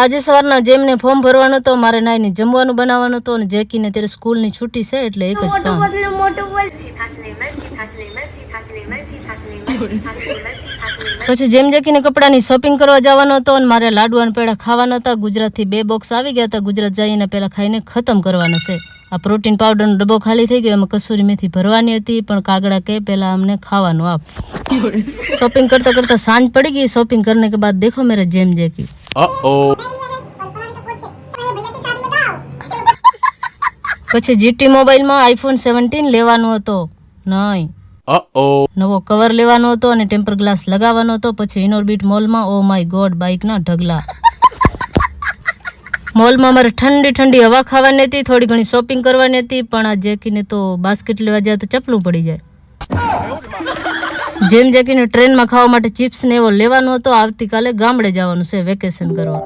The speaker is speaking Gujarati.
આજે સવારના જેમને ફોર્મ ભરવાનું તો મારે નાઈને જમવાનું બનાવવાનું તો અને જેકીને ત્યારે સ્કૂલની છૂટી છે એટલે એક જ કામ. પછી જેમ જેકીને કપડાની શોપિંગ કરવા જવાનો હતો અને મારે લાડવા અને પેડા ખાવાના હતા. ગુજરાતથી 2 બોક્સ આવી ગયા હતા. ગુજરાત જઈને પહેલા ખાઈને ખતમ કરવાના છે. આ પ્રોટીન પાવડરનો ડબ્બો ખાલી થઈ ગયો. એમાં કસૂરી મેથી ભરવાની હતી પણ કાગડા કે પહેલા અમને ખાવાનું આપ. शॉपिंग करता करता सांझ पड़ गई. शॉपिंग करने के बाद देखो मेरे जेम जेकी. પછી જીટી મોબાઈલમાં આઈફોન 17 લેવાનો હતો. નહીં, નવો કવર લેવાનો હતો અને ટેમ્પર ગ્લાસ લગાવવાનો હતો. પછી ઇનોર્બિટ મોલમાં ઓ માય ગોડ બાઇકના ઢગલા. મોલમાં મારે ઠંડી ઠંડી હવા ખાવાની હતી. થોડી ઘણી શોપિંગ કરવાની હતી પણ આ જેકીને તો બાસ્કેટ લેવા જાય તો ચપલું પડી જાય. જેમ જેકીને ટ્રેનમાં ખાવા માટે ચિપ્સ ને એવો લેવાનો હતો. આવતીકાલે ગામડે જવાનું છે વેકેશન કરવા.